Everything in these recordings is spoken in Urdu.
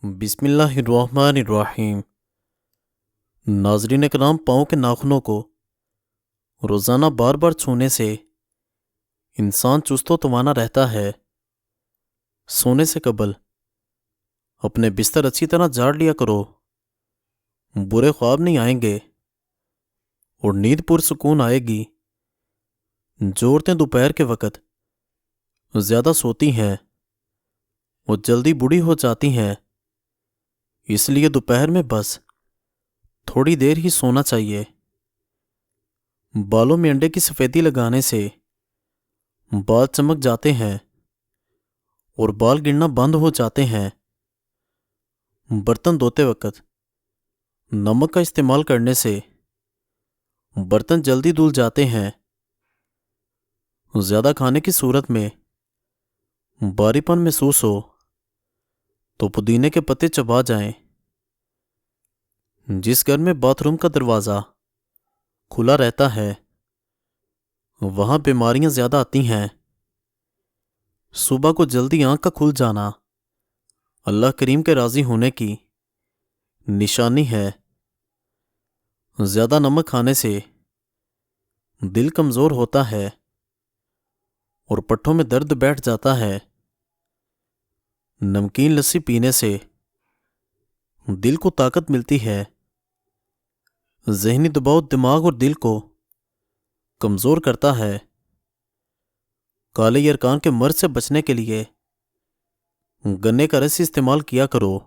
بسم اللہ الرحمن الرحیم۔ ناظرین کرام، پاؤں کے ناخنوں کو روزانہ بار بار چھونے سے انسان چست و توانا رہتا ہے۔ سونے سے قبل اپنے بستر اچھی طرح جھاڑ لیا کرو، برے خواب نہیں آئیں گے اور نیند پرسکون آئے گی۔ جو عورتیں دوپہر کے وقت زیادہ سوتی ہیں وہ جلدی بوڑھی ہو جاتی ہیں، اس لیے دوپہر میں بس تھوڑی دیر ہی سونا چاہیے۔ بالوں میں انڈے کی سفیدی لگانے سے بال چمک جاتے ہیں اور بال گرنا بند ہو جاتے ہیں۔ برتن دھوتے وقت نمک کا استعمال کرنے سے برتن جلدی دھل جاتے ہیں۔ زیادہ کھانے کی صورت میں باری پن محسوس ہو تو پودینے کے پتے چبا جائیں۔ جس گھر میں باتھ روم کا دروازہ کھلا رہتا ہے وہاں بیماریاں زیادہ آتی ہیں۔ صبح کو جلدی آنکھ کا کھل جانا اللہ کریم کے راضی ہونے کی نشانی ہے۔ زیادہ نمک کھانے سے دل کمزور ہوتا ہے اور پٹھوں میں درد بیٹھ جاتا ہے۔ نمکین لسی پینے سے دل کو طاقت ملتی ہے۔ ذہنی دباؤ دماغ اور دل کو کمزور کرتا ہے۔ کالے یرکان کے مرض سے بچنے کے لیے گنے کا رس استعمال کیا کرو۔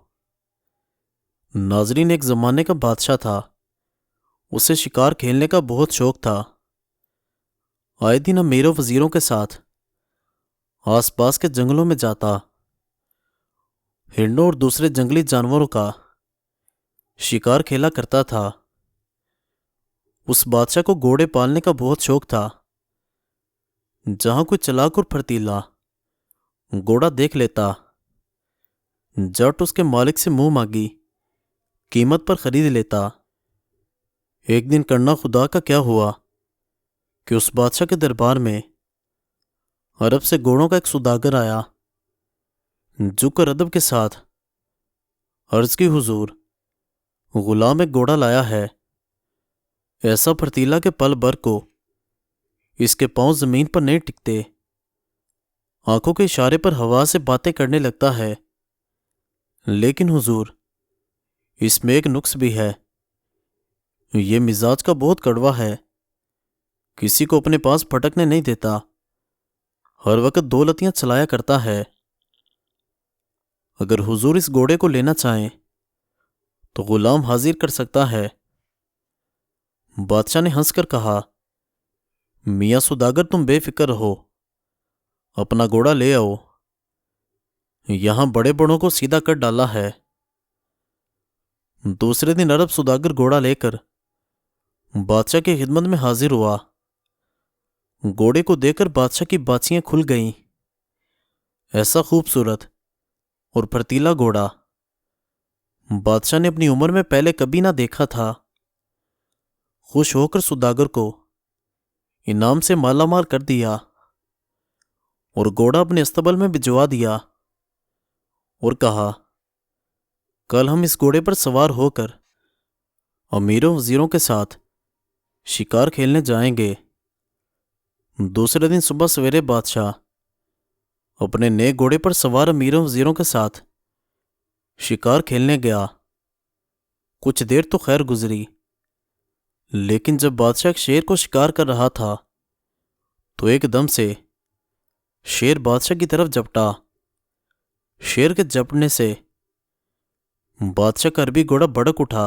ناظرین، ایک زمانے کا بادشاہ تھا، اسے شکار کھیلنے کا بہت شوق تھا۔ آئے دن امیروں وزیروں کے ساتھ آس پاس کے جنگلوں میں جاتا، ہرنوں اور دوسرے جنگلی جانوروں کا شکار کھیلا کرتا تھا۔ اس بادشاہ کو گھوڑے پالنے کا بہت شوق تھا۔ جہاں کوئی چلاک اور پھرتیلا گھوڑا دیکھ لیتا، جٹ اس کے مالک سے منہ مانگی قیمت پر خرید لیتا۔ ایک دن کرنا خدا کا کیا ہوا کہ اس بادشاہ کے دربار میں عرب سے گھوڑوں کا ایک سوداگر آیا۔ جھک کر ادب کے ساتھ عرض کی، حضور، غلام ایک گھوڑا لایا ہے، ایسا پھرتیلا کہ پل بھر کو اس کے پاؤں زمین پر نہیں ٹکتے، آنکھوں کے اشارے پر ہوا سے باتیں کرنے لگتا ہے۔ لیکن حضور، اس میں ایک نقص بھی ہے، یہ مزاج کا بہت کڑوا ہے، کسی کو اپنے پاس پھٹکنے نہیں دیتا، ہر وقت دولتیاں چلایا کرتا ہے۔ اگر حضور اس گھوڑے کو لینا چاہیں تو غلام حاضر کر سکتا ہے۔ بادشاہ نے ہنس کر کہا، میاں سوداگر، تم بے فکر رہو، اپنا گھوڑا لے آؤ، یہاں بڑے بڑوں کو سیدھا کر ڈالا ہے۔ دوسرے دن عرب سوداگر گھوڑا لے کر بادشاہ کی خدمت میں حاضر ہوا۔ گھوڑے کو دیکھ کر بادشاہ کی باچیاں کھل گئیں۔ ایسا خوبصورت اور پھرتیلا گھوڑا بادشاہ نے اپنی عمر میں پہلے کبھی نہ دیکھا تھا۔ خوش ہو کر سوداگر کو انعام سے مالا مال کر دیا اور گھوڑا اپنے استبل میں بھجوا دیا اور کہا، کل ہم اس گھوڑے پر سوار ہو کر امیروں وزیروں کے ساتھ شکار کھیلنے جائیں گے۔ دوسرے دن صبح سویرے بادشاہ اپنے نئے گھوڑے پر سوار امیروں وزیروں کے ساتھ شکار کھیلنے گیا۔ کچھ دیر تو خیر گزری، لیکن جب بادشاہ ایک شیر کو شکار کر رہا تھا تو ایک دم سے شیر بادشاہ کی طرف جھپٹا۔ شیر کے جھپٹنے سے بادشاہ کا عربی گھوڑا بھڑک اٹھا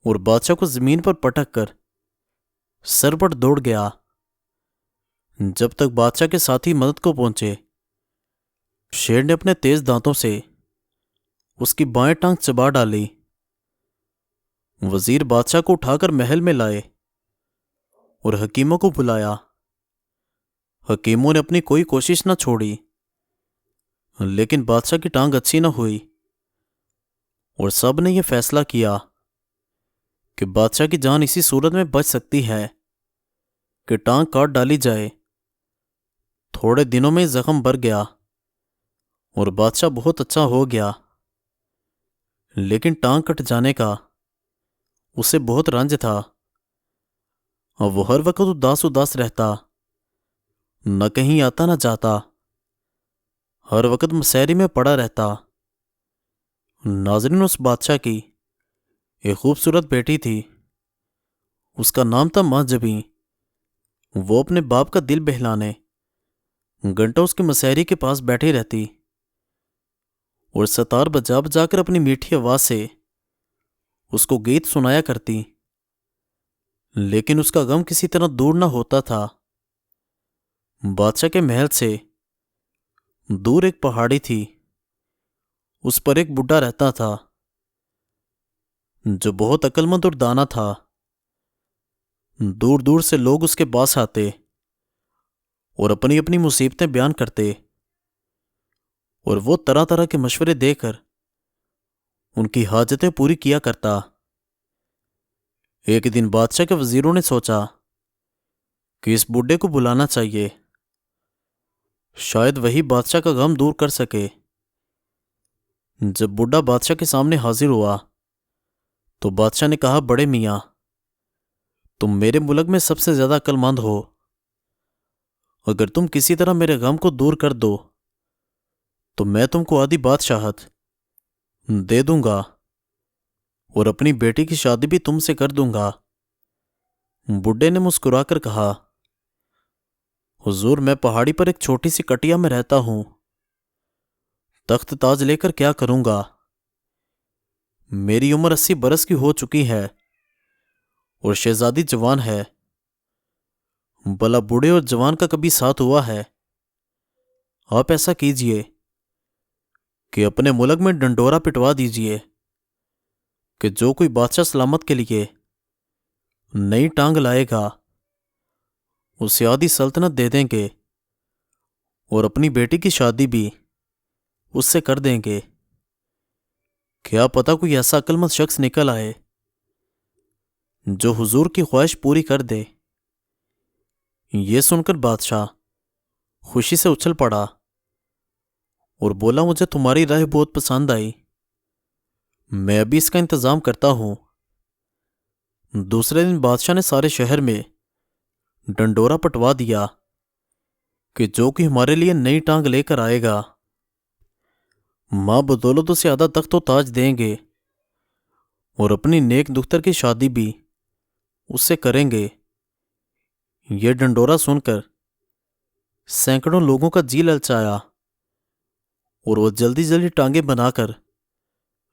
اور بادشاہ کو زمین پر پٹک کر سر پر دوڑ گیا۔ جب تک بادشاہ کے ساتھی مدد کو پہنچے، شیر نے اپنے تیز دانتوں سے اس کی بائیں ٹانگ چبا ڈالی۔ وزیر بادشاہ کو اٹھا کر محل میں لائے اور حکیموں کو بلایا۔ حکیموں نے اپنی کوئی کوشش نہ چھوڑی، لیکن بادشاہ کی ٹانگ اچھی نہ ہوئی اور سب نے یہ فیصلہ کیا کہ بادشاہ کی جان اسی صورت میں بچ سکتی ہے کہ ٹانگ کاٹ ڈالی جائے۔ تھوڑے دنوں میں زخم بھر گیا اور بادشاہ بہت اچھا ہو گیا۔ لیکن ٹانگ کٹ جانے کا اسے بہت رنج تھا، اور وہ ہر وقت اداس رہتا، نہ کہیں آتا نہ جاتا، ہر وقت مسیری میں پڑا رہتا۔ ناظرین، اس بادشاہ کی ایک خوبصورت بیٹی تھی، اس کا نام تھا ماں جبیں۔ وہ اپنے باپ کا دل بہلانے گھنٹوں اس کی مسیری کے پاس بیٹھی رہتی اور ستار بجا بجا کر اپنی میٹھی آواز سے اس کو گیت سنایا کرتی، لیکن اس کا غم کسی طرح دور نہ ہوتا تھا۔ بادشاہ کے محل سے دور ایک پہاڑی تھی، اس پر ایک بڈھا رہتا تھا جو بہت عقل مند اور دانا تھا۔ دور دور سے لوگ اس کے پاس آتے اور اپنی اپنی مصیبتیں بیان کرتے، اور وہ طرح طرح کے مشورے دے کر ان کی حاجتیں پوری کیا کرتا۔ ایک دن بادشاہ کے وزیروں نے سوچا کہ اس بڈھے کو بلانا چاہیے، شاید وہی بادشاہ کا غم دور کر سکے۔ جب بڈھا بادشاہ کے سامنے حاضر ہوا تو بادشاہ نے کہا، بڑے میاں، تم میرے ملک میں سب سے زیادہ عقل مند ہو، اگر تم کسی طرح میرے غم کو دور کر دو تو میں تم کو آدھی بادشاہت دے دوں گا اور اپنی بیٹی کی شادی بھی تم سے کر دوں گا۔ بڈھے نے مسکرا کر کہا، حضور، میں پہاڑی پر ایک چھوٹی سی کٹیا میں رہتا ہوں، تخت تاج لے کر کیا کروں گا؟ میری عمر 80 برس کی ہو چکی ہے اور شہزادی جوان ہے، بھلا بوڑھے اور جوان کا کبھی ساتھ ہوا ہے؟ آپ ایسا کیجئے کہ اپنے ملک میں ڈنڈورا پٹوا دیجئے کہ جو کوئی بادشاہ سلامت کے لیے نئی ٹانگ لائے گا اسے آدھی سلطنت دے دیں گے اور اپنی بیٹی کی شادی بھی اس سے کر دیں گے۔ کیا پتا کوئی ایسا عقل مند شخص نکل آئے جو حضور کی خواہش پوری کر دے۔ یہ سن کر بادشاہ خوشی سے اچھل پڑا اور بولا، مجھے تمہاری رائے بہت پسند آئی، میں ابھی اس کا انتظام کرتا ہوں۔ دوسرے دن بادشاہ نے سارے شہر میں ڈنڈورا پٹوا دیا کہ جو کہ ہمارے لیے نئی ٹانگ لے کر آئے گا، ماں بدولت اسے آدھا تخت و تاج دیں گے اور اپنی نیک دختر کی شادی بھی اس سے کریں گے۔ یہ ڈنڈورا سن کر سینکڑوں لوگوں کا جی للچایا اور وہ جلدی جلدی ٹانگیں بنا کر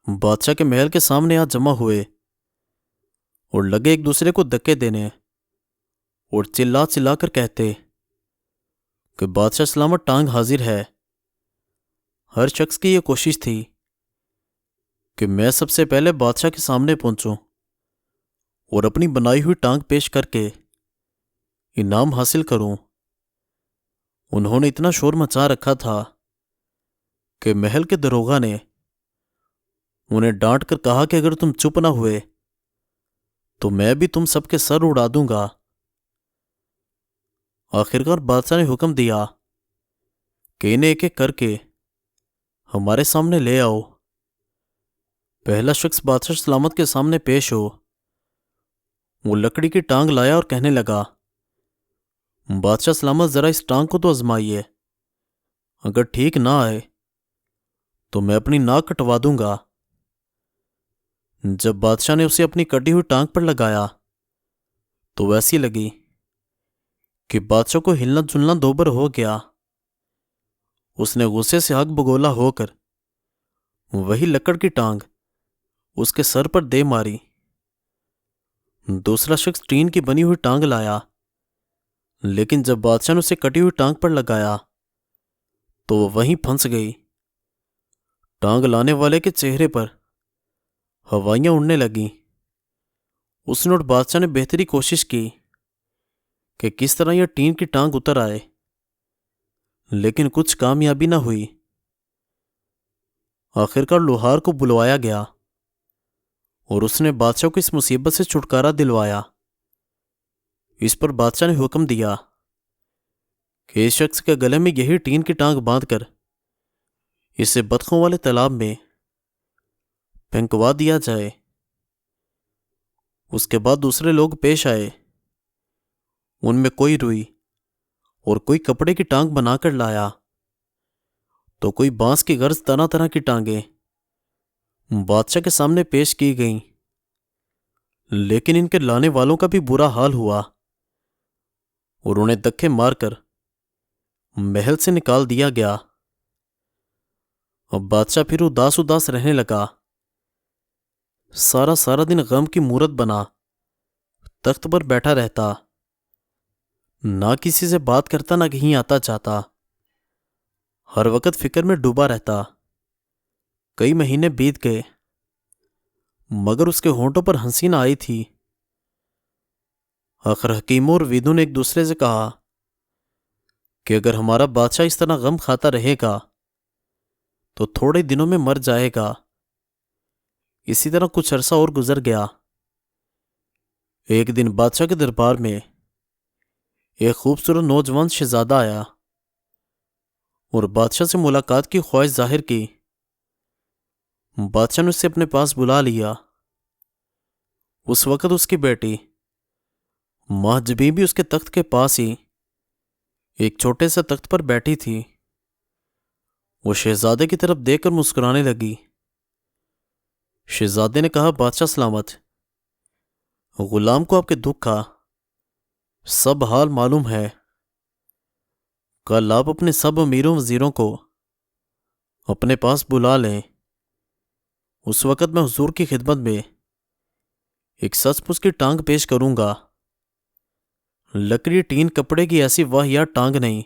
بادشاہ کے محل کے سامنے آ جمع ہوئے اور لگے ایک دوسرے کو دھکے دینے اور چلا چلا کر کہتے کہ بادشاہ سلامت ٹانگ حاضر ہے۔ ہر شخص کی یہ کوشش تھی کہ میں سب سے پہلے بادشاہ کے سامنے پہنچوں اور اپنی بنائی ہوئی ٹانگ پیش کر کے انعام حاصل کروں۔ انہوں نے اتنا شور مچا رکھا تھا کہ محل کے دروغہ نے انہیں ڈانٹ کر کہا کہ اگر تم چپ نہ ہوئے تو میں بھی تم سب کے سر اڑا دوں گا۔ آخرکار بادشاہ نے حکم دیا کہ انہیں ایک ایک کر کے ہمارے سامنے لے آؤ۔ پہلا شخص بادشاہ سلامت کے سامنے پیش ہو۔ وہ لکڑی کی ٹانگ لایا اور کہنے لگا، بادشاہ سلامت، ذرا اس ٹانگ کو تو آزمائیے، اگر ٹھیک نہ آئے تو میں اپنی ناک کٹوا دوں گا۔ جب بادشاہ نے اسے اپنی کٹی ہوئی ٹانگ پر لگایا تو ویسی لگی کہ بادشاہ کو ہلنا جلنا دوبر ہو گیا۔ اس نے غصے سے آگ بگولا ہو کر وہی لکڑ کی ٹانگ اس کے سر پر دے ماری۔ دوسرا شخص ٹین کی بنی ہوئی ٹانگ لایا، لیکن جب بادشاہ نے اسے کٹی ہوئی ٹانگ پر لگایا تو وہ وہیں پھنس گئی۔ ٹانگ لانے والے کے چہرے پر ہوائیاں اڑنے لگیں۔ اس نے اور بادشاہ نے بہتری کوشش کی کہ کس طرح یہ ٹین کی ٹانگ اتر آئے، لیکن کچھ کامیابی نہ ہوئی۔ آخرکار لوہار کو بلوایا گیا اور اس نے بادشاہ کو اس مصیبت سے چھٹکارا دلوایا۔ اس پر بادشاہ نے حکم دیا کہ اس شخص کے گلے میں یہی ٹین کی ٹانگ باندھ کر اسے بطخوں والے تالاب میں پھینکوا دیا جائے۔ اس کے بعد دوسرے لوگ پیش آئے، ان میں کوئی روئی اور کوئی کپڑے کی ٹانگ بنا کر لایا، تو کوئی بانس کی غرض طرح طرح کی ٹانگیں بادشاہ کے سامنے پیش کی گئیں، لیکن ان کے لانے والوں کا بھی برا حال ہوا اور انہیں دکے مار کر محل سے نکال دیا گیا۔ اب بادشاہ پھر اداس اداس رہنے لگا، سارا دن غم کی مورت بنا تخت پر بیٹھا رہتا، نہ کسی سے بات کرتا نہ کہیں آتا جاتا، ہر وقت فکر میں ڈوبا رہتا۔ کئی مہینے بیت گئے مگر اس کے ہونٹوں پر ہنسی نہ آئی تھی۔ آخر حکیموں اور ویدوں نے ایک دوسرے سے کہا کہ اگر ہمارا بادشاہ اس طرح غم کھاتا رہے گا تو تھوڑے دنوں میں مر جائے گا۔ اسی طرح کچھ عرصہ اور گزر گیا۔ ایک دن بادشاہ کے دربار میں ایک خوبصورت نوجوان شہزادہ آیا اور بادشاہ سے ملاقات کی خواہش ظاہر کی۔ بادشاہ نے اسے اپنے پاس بلا لیا۔ اس وقت اس کی بیٹی ماہجبی بھی اس کے تخت کے پاس ہی ایک چھوٹے سے تخت پر بیٹھی تھی۔ وہ شہزادے کی طرف دیکھ کر مسکرانے لگی۔ شہزادے نے کہا، بادشاہ سلامت، غلام کو آپ کے دکھ کا سب حال معلوم ہے۔ کل آپ اپنے سب امیروں وزیروں کو اپنے پاس بلا لیں۔ اس وقت میں حضور کی خدمت میں ایک سچ مچ کی ٹانگ پیش کروں گا، لکڑی ٹین کپڑے کی ایسی واہیات ٹانگ نہیں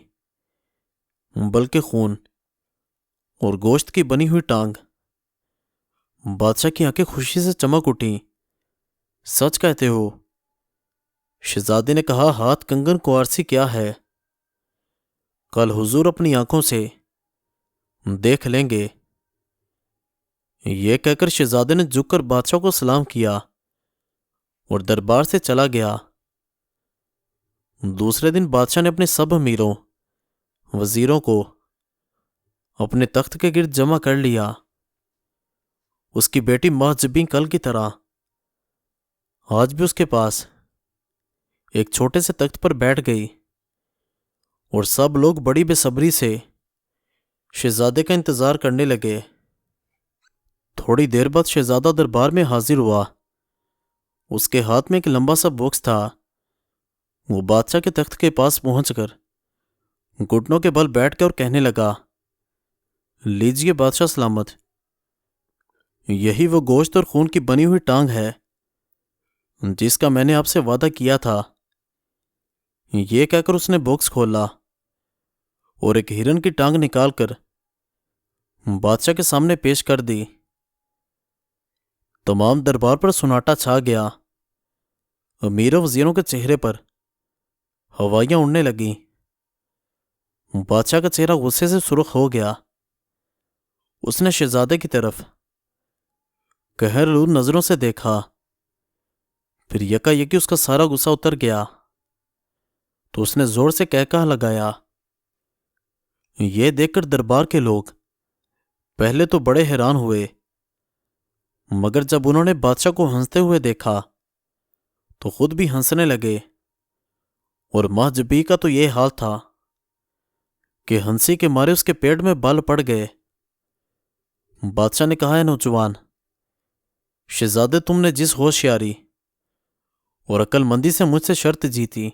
بلکہ خون اور گوشت کی بنی ہوئی ٹانگ۔ بادشاہ کی آنکھیں خوشی سے چمک اٹھیں۔ سچ کہتے ہو؟ شہزادے نے کہا، ہاتھ کنگن کو عارضی کیا ہے، کل حضور اپنی آنکھوں سے دیکھ لیں گے۔ یہ کہہ کر شہزادے نے جھک کر بادشاہ کو سلام کیا اور دربار سے چلا گیا۔ دوسرے دن بادشاہ نے اپنے سب امیروں وزیروں کو اپنے تخت کے گرد جمع کر لیا۔ اس کی بیٹی ماہجبی کل کی طرح آج بھی اس کے پاس ایک چھوٹے سے تخت پر بیٹھ گئی اور سب لوگ بڑی بے صبری سے شہزادے کا انتظار کرنے لگے۔ تھوڑی دیر بعد شہزادہ دربار میں حاضر ہوا۔ اس کے ہاتھ میں ایک لمبا سا باکس تھا۔ وہ بادشاہ کے تخت کے پاس پہنچ کر گھٹنوں کے بل بیٹھ کے اور کہنے لگا، لیجئے بادشاہ سلامت، یہی وہ گوشت اور خون کی بنی ہوئی ٹانگ ہے جس کا میں نے آپ سے وعدہ کیا تھا۔ یہ کہہ کر اس نے باکس کھولا اور ایک ہرن کی ٹانگ نکال کر بادشاہ کے سامنے پیش کر دی۔ تمام دربار پر سناٹا چھا گیا۔ امیروں وزیروں کے چہرے پر ہوائیاں اڑنے لگیں۔ بادشاہ کا چہرہ غصے سے سرخ ہو گیا۔ اس نے شہزادے کی طرف قہرآلود نظروں سے دیکھا، پھر یکا یکی اس کا سارا غصہ اتر گیا تو اس نے زور سے کہا لگایا۔ یہ دیکھ کر دربار کے لوگ پہلے تو بڑے حیران ہوئے، مگر جب انہوں نے بادشاہ کو ہنستے ہوئے دیکھا تو خود بھی ہنسنے لگے، اور ماہجبی کا تو یہ حال تھا کہ ہنسی کے مارے اس کے پیٹ میں بال پڑ گئے۔ بادشاہ نے کہا، اے نوجوان شہزادے، تم نے جس ہوشیاری اور عقل مندی سے مجھ سے شرط جیتی،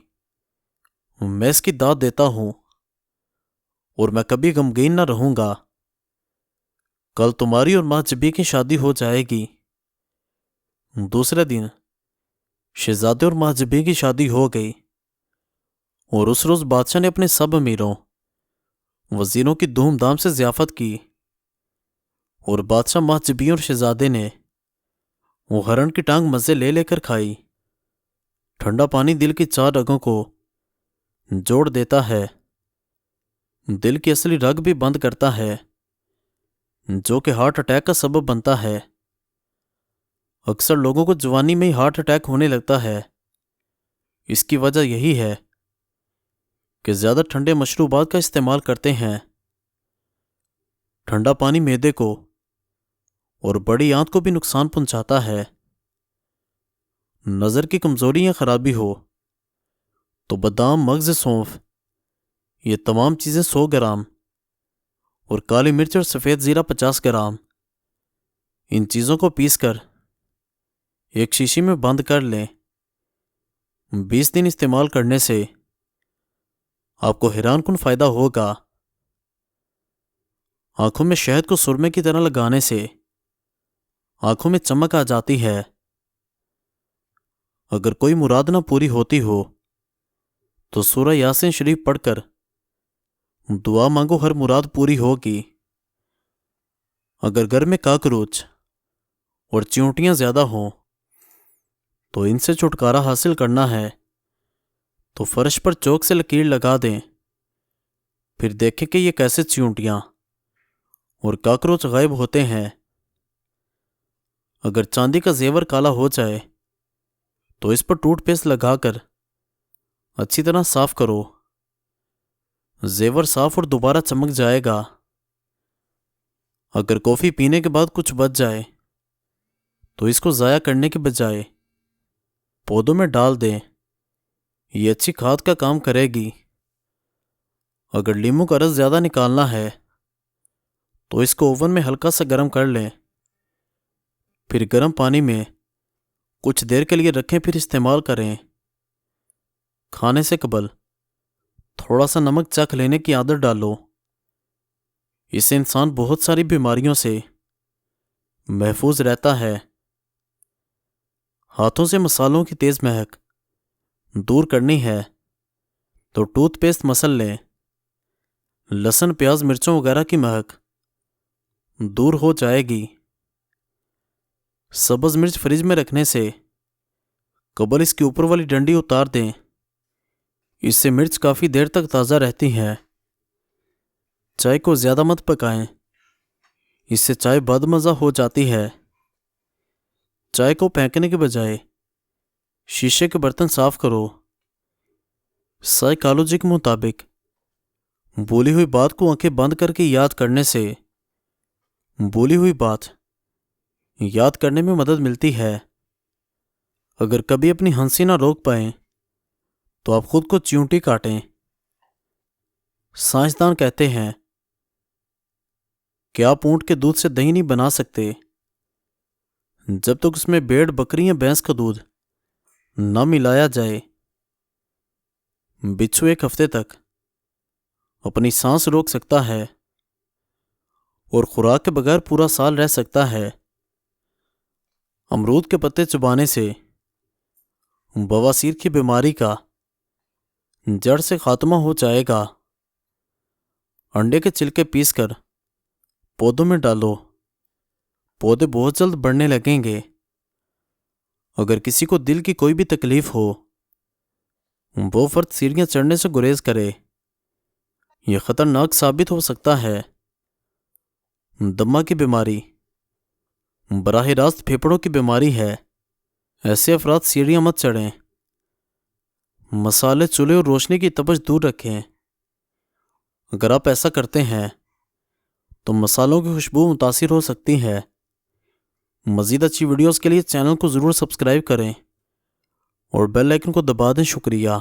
میں اس کی داد دیتا ہوں اور میں کبھی غمگین نہ رہوں گا۔ کل تمہاری اور ماہجبی کی شادی ہو جائے گی۔ دوسرے دن شہزادے اور ماہجبی کی شادی ہو گئی، اور اس روز بادشاہ نے اپنے سب امیروں وزیروں کی دھوم دھام سے ضیافت کی، اور بادشاہ ماہجبی اور شہزادے نے وہ ہرن کی ٹانگ مزے لے لے کر کھائی۔ ٹھنڈا پانی دل کی 4 رگوں کو جوڑ دیتا ہے، دل کی اصلی رگ بھی بند کرتا ہے، جو کہ ہارٹ اٹیک کا سبب بنتا ہے۔ اکثر لوگوں کو جوانی میں ہی ہارٹ اٹیک ہونے لگتا ہے۔ اس کی وجہ یہی ہے کہ زیادہ ٹھنڈے مشروبات کا استعمال کرتے ہیں۔ ٹھنڈا پانی معدے کو اور بڑی آنت کو بھی نقصان پہنچاتا ہے۔ نظر کی کمزوری یا خرابی ہو تو بادام، مغز، سونف، یہ تمام چیزیں 100 گرام اور کالی مرچ اور سفید زیرہ 50 گرام، ان چیزوں کو پیس کر ایک شیشی میں بند کر لیں۔ 20 دن استعمال کرنے سے آپ کو حیران کن فائدہ ہوگا۔ آنکھوں میں شہد کو سرمے کی طرح لگانے سے آنکھوں میں چمک آ جاتی ہے۔ اگر کوئی مراد نہ پوری ہوتی ہو تو سورہ یاسین شریف پڑھ کر دعا مانگو، ہر مراد پوری ہوگی۔ اگر گھر میں کاکروچ اور چیونٹیاں زیادہ ہوں تو ان سے چھٹکارا حاصل کرنا ہے تو فرش پر چوک سے لکیر لگا دیں، پھر دیکھیں کہ یہ کیسے چیونٹیاں اور کاکروچ غائب ہوتے ہیں۔ اگر چاندی کا زیور کالا ہو جائے تو اس پر ٹوتھ پیسٹ لگا کر اچھی طرح صاف کرو، زیور صاف اور دوبارہ چمک جائے گا۔ اگر کافی پینے کے بعد کچھ بچ جائے تو اس کو ضائع کرنے کے بجائے پودوں میں ڈال دیں، یہ اچھی کھاد کا کام کرے گی۔ اگر لیموں کا رس زیادہ نکالنا ہے تو اس کو اوون میں ہلکا سا گرم کر لیں، پھر گرم پانی میں کچھ دیر کے لیے رکھیں، پھر استعمال کریں۔ کھانے سے قبل تھوڑا سا نمک چکھ لینے کی عادت ڈالو، اس سے انسان بہت ساری بیماریوں سے محفوظ رہتا ہے۔ ہاتھوں سے مصالحوں کی تیز مہک دور کرنی ہے تو ٹوتھ پیسٹ مسل لیں، لہسن، پیاز، مرچوں وغیرہ کی مہک دور ہو جائے گی۔ سبز مرچ فریج میں رکھنے سے قبل اس کی اوپر والی ڈنڈی اتار دیں، اس سے مرچ کافی دیر تک تازہ رہتی ہے۔ چائے کو زیادہ مت پکائیں، اس سے چائے بد مزہ ہو جاتی ہے۔ چائے کو پھینکنے کے بجائے شیشے کے برتن صاف کرو۔ سائیکالوجی کے مطابق بولی ہوئی بات کو آنکھیں بند کر کے یاد کرنے سے بولی ہوئی بات یاد کرنے میں مدد ملتی ہے۔ اگر کبھی اپنی ہنسی نہ روک پائیں تو آپ خود کو چیونٹی کاٹیں۔ سائنسدان کہتے ہیں کہ آپ اونٹ کے دودھ سے دہی نہیں بنا سکتے جب تک اس میں بھیڑ، بکری یا بھینس کا دودھ نہ ملایا جائے۔ بچھو 1 ہفتے تک اپنی سانس روک سکتا ہے اور خوراک کے بغیر پورا سال رہ سکتا ہے۔ امرود کے پتے چبانے سے بواسیر کی بیماری کا جڑ سے خاتمہ ہو جائے گا۔ انڈے کے چھلکے پیس کر پودوں میں ڈالو، پودے بہت جلد بڑھنے لگیں گے۔ اگر کسی کو دل کی کوئی بھی تکلیف ہو وہ فرد سیڑھیاں چڑھنے سے گریز کرے، یہ خطرناک ثابت ہو سکتا ہے۔ دمہ کی بیماری براہ راست پھیپھڑوں کی بیماری ہے، ایسے افراد سیڑھیاں مت چڑھیں۔ مسالے، چولہے اور روشنی کی تپش دور رکھیں۔ اگر آپ ایسا کرتے ہیں تو مسالوں کی خوشبو متاثر ہو سکتی ہے۔ مزید اچھی ویڈیوز کے لیے چینل کو ضرور سبسکرائب کریں اور بیل آئیکن کو دبا دیں۔ شکریہ۔